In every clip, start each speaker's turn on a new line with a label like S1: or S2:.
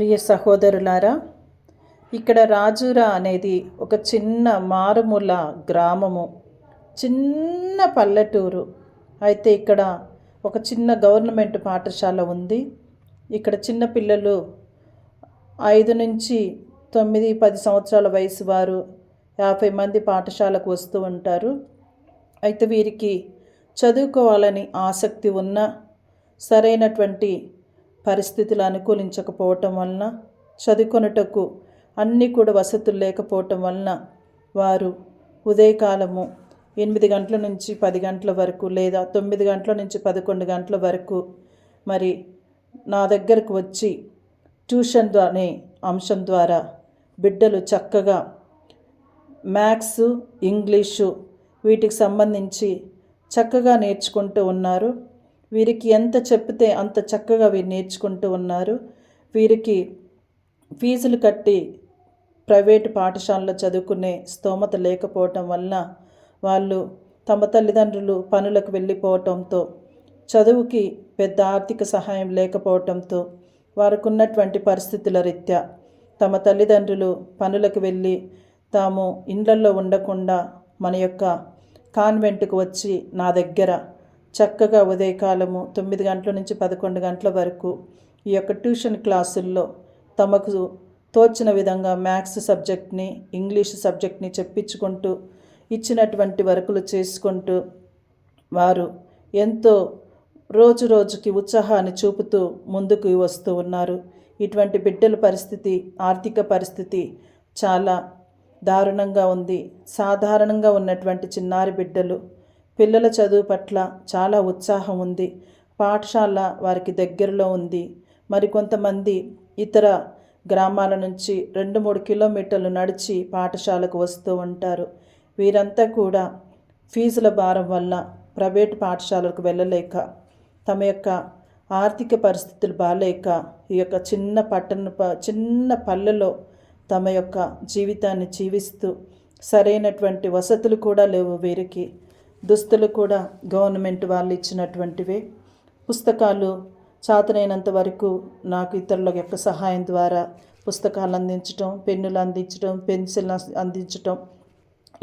S1: ప్రియ సహోదరులారా, ఇక్కడ రాజూరా అనేది ఒక చిన్న మారుమూల గ్రామము, చిన్న పల్లెటూరు. అయితే ఇక్కడ ఒక చిన్న గవర్నమెంట్ పాఠశాల ఉంది. ఇక్కడ చిన్న పిల్లలు 5 నుంచి 9, 10 సంవత్సరాల వయసు వారు 50 మంది పాఠశాలకు వస్తూ ఉంటారు. అయితే వీరికి చదువుకోవాలని ఆసక్తి ఉన్న సరైనటువంటి పరిస్థితులు అనుకూలించకపోవటం వలన, చదువుకొనుటకు అన్నీ కూడా వసతులు లేకపోవటం వలన వారు ఉదయకాలము 8 గంటల నుంచి 10 గంటల వరకు, లేదా 9 గంటల నుంచి 11 గంటల వరకు మరి నా దగ్గరకు వచ్చి ట్యూషన్ అనే అంశం ద్వారా బిడ్డలు చక్కగా మ్యాథ్స్, ఇంగ్లీషు వీటికి సంబంధించి చక్కగా నేర్చుకుంటూ ఉన్నారు. వీరికి ఎంత చెప్తే అంత చక్కగా వీరు నేర్చుకుంటూ ఉన్నారు. వీరికి ఫీజులు కట్టి ప్రైవేటు పాఠశాలలో చదువుకునే స్తోమత లేకపోవటం వలన వాళ్ళు తమ తల్లిదండ్రులు పనులకు వెళ్ళిపోవటంతో, చదువుకి పెద్ద ఆర్థిక సహాయం లేకపోవటంతో, వారికి ఉన్నటువంటి పరిస్థితుల రీత్యా తమ తల్లిదండ్రులు పనులకు వెళ్ళి తాము ఇండ్లల్లో ఉండకుండా మన యొక్క కాన్వెంట్కు వచ్చి నా దగ్గర చక్కగా ఉదయకాలము 9 గంటల నుంచి 11 గంటల వరకు ఈ యొక్క ట్యూషన్ క్లాసుల్లో తమకు తోచిన విధంగా మ్యాథ్స్ సబ్జెక్ట్ని, ఇంగ్లీష్ సబ్జెక్ట్ని చెప్పించుకుంటూ, ఇచ్చినటువంటి వర్కులు చేసుకుంటూ వారు ఎంతో రోజు రోజుకి ఉత్సాహాన్ని చూపుతూ ముందుకు వస్తూ ఉన్నారు. ఇటువంటి బిడ్డల పరిస్థితి, ఆర్థిక పరిస్థితి చాలా దారుణంగా ఉంది. సాధారణంగా ఉన్నటువంటి చిన్నారి బిడ్డలు, పిల్లల చదువు పట్ల చాలా ఉత్సాహం ఉంది. పాఠశాల వారికి దగ్గరలో ఉంది. మరికొంతమంది ఇతర గ్రామాల నుంచి 2-3 కిలోమీటర్లు నడిచి పాఠశాలకు వస్తూ ఉంటారు. వీరంతా కూడా ఫీజుల భారం వల్ల ప్రైవేటు పాఠశాలకు వెళ్ళలేక, తమ యొక్క ఆర్థిక పరిస్థితులు బాలేక ఈ యొక్క చిన్న పల్లెలో తమ యొక్క జీవితాన్ని జీవిస్తూ, సరైనటువంటి వసతులు కూడా లేవు. వీరికి దుస్తులు కూడా గవర్నమెంట్ వాళ్ళు ఇచ్చినటువంటివే. పుస్తకాలు చాతనైనంత వరకు నాకు ఇతరుల యొక్క సహాయం ద్వారా పుస్తకాలు అందించటం, పెన్నులు అందించటం, పెన్సిల్ అందించటం,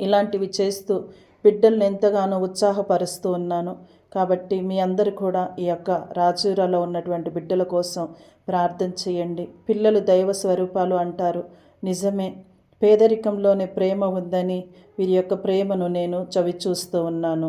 S1: ఇలాంటివి చేస్తూ బిడ్డలను ఎంతగానో ఉత్సాహపరుస్తూ ఉన్నాను. కాబట్టి మీ అందరూ కూడా ఈ యొక్క రాజూరాలో ఉన్నటువంటి బిడ్డల కోసం ప్రార్థన చేయండి. పిల్లలు దైవ స్వరూపాలు అంటారు. నిజమే, పేదరికంలోనే ప్రేమ ఉందని వీరి యొక్క ప్రేమను నేను చవిచూస్తూ ఉన్నాను.